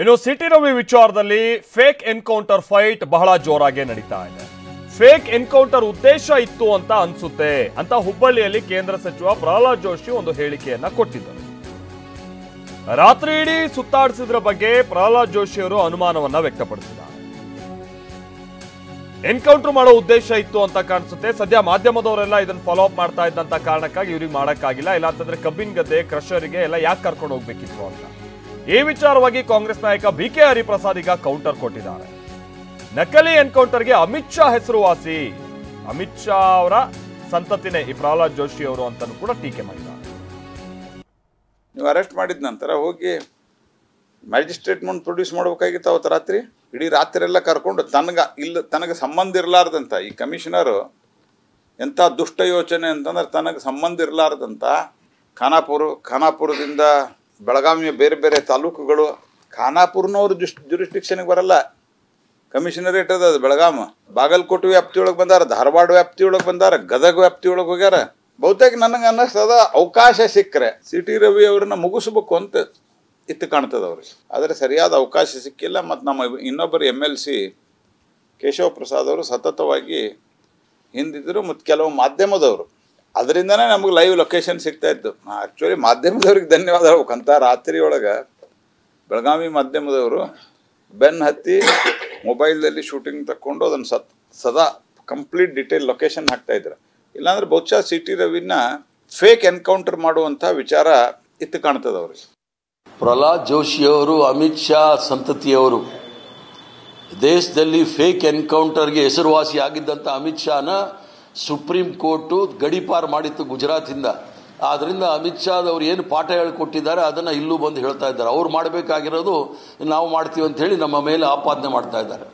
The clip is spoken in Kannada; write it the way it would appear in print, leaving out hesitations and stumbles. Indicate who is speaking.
Speaker 1: ಇನ್ನು ಸಿಟಿ ರವಿ ವಿಚಾರದಲ್ಲಿ ಫೇಕ್ ಎನ್ಕೌಂಟರ್ ಫೈಟ್ ಬಹಳ ಜೋರಾಗಿ ನಡೀತಾ ಇದೆ. ಫೇಕ್ ಎನ್ಕೌಂಟರ್ ಉದ್ದೇಶ ಇತ್ತು ಅಂತ ಅನ್ಸುತ್ತೆ ಅಂತ ಹುಬ್ಬಳ್ಳಿಯಲ್ಲಿ ಕೇಂದ್ರ ಸಚಿವ ಪ್ರಹ್ಲಾದ್ ಜೋಶಿ ಒಂದು ಹೇಳಿಕೆಯನ್ನ ಕೊಟ್ಟಿದ್ದರು. ರಾತ್ರಿ ಇಡೀ ಸುತ್ತಾಡಿಸಿದ್ರ ಬಗ್ಗೆ ಪ್ರಹ್ಲಾದ್ ಜೋಶಿ ಅವರು ಅನುಮಾನವನ್ನ ವ್ಯಕ್ತಪಡಿಸಿದ್ದಾರೆ. ಎನ್ಕೌಂಟರ್ ಮಾಡೋ ಉದ್ದೇಶ ಇತ್ತು ಅಂತ ಕಾಣಿಸುತ್ತೆ. ಸದ್ಯ ಮಾಧ್ಯಮದವರೆಲ್ಲ ಇದನ್ನ ಫಾಲೋ ಅಪ್ ಮಾಡ್ತಾ ಇದ್ದಂತ ಕಾರಣಕ್ಕಾಗಿ ಇವ್ರಿಗೆ ಮಾಡಕ್ಕಾಗಿಲ್ಲ. ಇಲ್ಲಾಂತಂದ್ರೆ ಕಬ್ಬಿನ ಗದ್ದೆ ಕ್ರಷರಿಗೆ ಎಲ್ಲ ಯಾಕೆ ಕರ್ಕೊಂಡು ಹೋಗ್ಬೇಕಿತ್ತು ಅಂತ ಈ ವಿಚಾರವಾಗಿ ಕಾಂಗ್ರೆಸ್ ನಾಯಕ ಬಿಕೆ ಹರಿಪ್ರಸಾದ್ ಈಗ ಕೌಂಟರ್ ಕೊಟ್ಟಿದ್ದಾರೆ. ನಕಲಿ ಎನ್ಕೌಂಟರ್ಗೆ ಅಮಿತ್ ಶಾ ಹೆಸರುವಾಸಿ. ಅಮಿತ್ ಶಾ ಅವರ ಸಂತತಿನೇ ಈ ಪ್ರಹ್ಲಾದ್ ಜೋಶಿ ಅವರು ಅಂತಾನೂ ಕೂಡ ಟೀಕೆ ಮಾಡಿದ್ದಾರೆ.
Speaker 2: ನೀವು ಅರೆಸ್ಟ್ ಮಾಡಿದ ನಂತರ ಹೋಗಿ ಮ್ಯಾಜಿಸ್ಟ್ರೇಟ್ ಮುಂದೆ ಪ್ರೊಡ್ಯೂಸ್ ಮಾಡ್ಬೇಕಾಗಿತ್ತು. ಅವತ್ತು ರಾತ್ರಿ ಇಡೀ ರಾತ್ರಿ ಎಲ್ಲ ಕರ್ಕೊಂಡು ತನಗೆ ಸಂಬಂಧ ಇರಲಾರ್ದಂಥ ಈ ಕಮಿಷನರು ಎಂಥ ದುಷ್ಟ ಯೋಚನೆ ಅಂತಂದ್ರೆ ತನಗೆ ಸಂಬಂಧ ಇರಲಾರ್ದಂಥ ಖಾನಾಪುರದಿಂದ ಬೆಳಗಾವಿಯ ಬೇರೆ ಬೇರೆ ತಾಲೂಕುಗಳು, ಖಾನಾಪುರನವ್ರು ಜುರಿಸ್ಟಿಕ್ಷನ್ಗೆ ಬರಲ್ಲ, ಕಮಿಷನರೇಟ್ ಅದ ಬೆಳಗಾಮ, ಬಾಗಲಕೋಟೆ ವ್ಯಾಪ್ತಿಯೊಳಗೆ ಬಂದಾರ, ಧಾರವಾಡ ವ್ಯಾಪ್ತಿಯೊಳಗೆ ಬಂದಾರ, ಗದಗ ವ್ಯಾಪ್ತಿಯೊಳಗೆ ಹೋಗ್ಯಾರ. ಬಹುತೇಕ ನನಗೆ ಅನ್ನಿಸ್ತದ ಅವಕಾಶ ಸಿಕ್ಕರೆ ಸಿಟಿ ರವಿ ಅವ್ರನ್ನ ಮುಗಿಸ್ಬೇಕು ಅಂತ ಇತ್ತು ಕಾಣ್ತದ ಅವ್ರಿಗೆ. ಆದರೆ ಸರಿಯಾದ ಅವಕಾಶ ಸಿಕ್ಕಿಲ್ಲ. ಮತ್ತು ನಮ್ಮ ಇನ್ನೊಬ್ಬರು MLC ಕೇಶವ ಪ್ರಸಾದ್ ಅವರು ಸತತವಾಗಿ ಹಿಂದಿದ್ರು ಮತ್ತು ಕೆಲವು ಮಾಧ್ಯಮದವರು, ಅದರಿಂದನೇ ನಮಗೆ ಲೈವ್ ಲೊಕೇಶನ್ ಸಿಗ್ತಾ ಇತ್ತು. ಆ್ಯಕ್ಚುಲಿ ಮಾಧ್ಯಮದವ್ರಿಗೆ ಧನ್ಯವಾದ ಹೇಳ್ಬೇಕಂತ. ರಾತ್ರಿ ಒಳಗೆ ಬೆಳಗಾವಿ ಮಾಧ್ಯಮದವರು ಬೆನ್ನು ಹತ್ತಿ ಮೊಬೈಲ್ದಲ್ಲಿ ಶೂಟಿಂಗ್ ತಕ್ಕೊಂಡು ಅದನ್ನು ಸದಾ ಕಂಪ್ಲೀಟ್ ಡಿಟೇಲ್ ಲೊಕೇಶನ್ ಹಾಕ್ತಾ ಇದ್ರು. ಇಲ್ಲಾಂದ್ರೆ ಬಹುಶಃ ಸಿಟಿ ರವಿನ ಫೇಕ್ ಎನ್ಕೌಂಟರ್ ಮಾಡುವಂಥ ವಿಚಾರ ಇತ್ತು ಕಾಣ್ತದೆ ಅವ್ರಿಗೆ.
Speaker 3: ಪ್ರಹ್ಲಾದ್ ಜೋಶಿಯವರು ಅಮಿತ್ ಶಾ ಸಂತತಿಯವರು. ದೇಶದಲ್ಲಿ ಫೇಕ್ ಎನ್ಕೌಂಟರ್ಗೆ ಹೆಸರುವಾಸಿ ಆಗಿದ್ದಂಥ ಅಮಿತ್ ಶಾನ ಸುಪ್ರೀಂ ಕೋರ್ಟು ಗಡೀಪಾರು ಮಾಡಿತ್ತು ಗುಜರಾತಿಂದ. ಆದ್ದರಿಂದ ಅಮಿತ್ ಶಾ ಅವರು ಏನು ಪಾಠ ಹೇಳಿಕೊಟ್ಟಿದ್ದಾರೆ ಅದನ್ನು ಇಲ್ಲೂ ಬಂದು ಹೇಳ್ತಾ ಇದ್ದಾರೆ. ಅವ್ರು ಮಾಡಬೇಕಾಗಿರೋದು ನಾವು ಮಾಡ್ತೀವಿ ಅಂತ ಹೇಳಿ ನಮ್ಮ ಮೇಲೆ ಆಪಾದನೆ ಮಾಡ್ತಾ ಇದ್ದಾರೆ.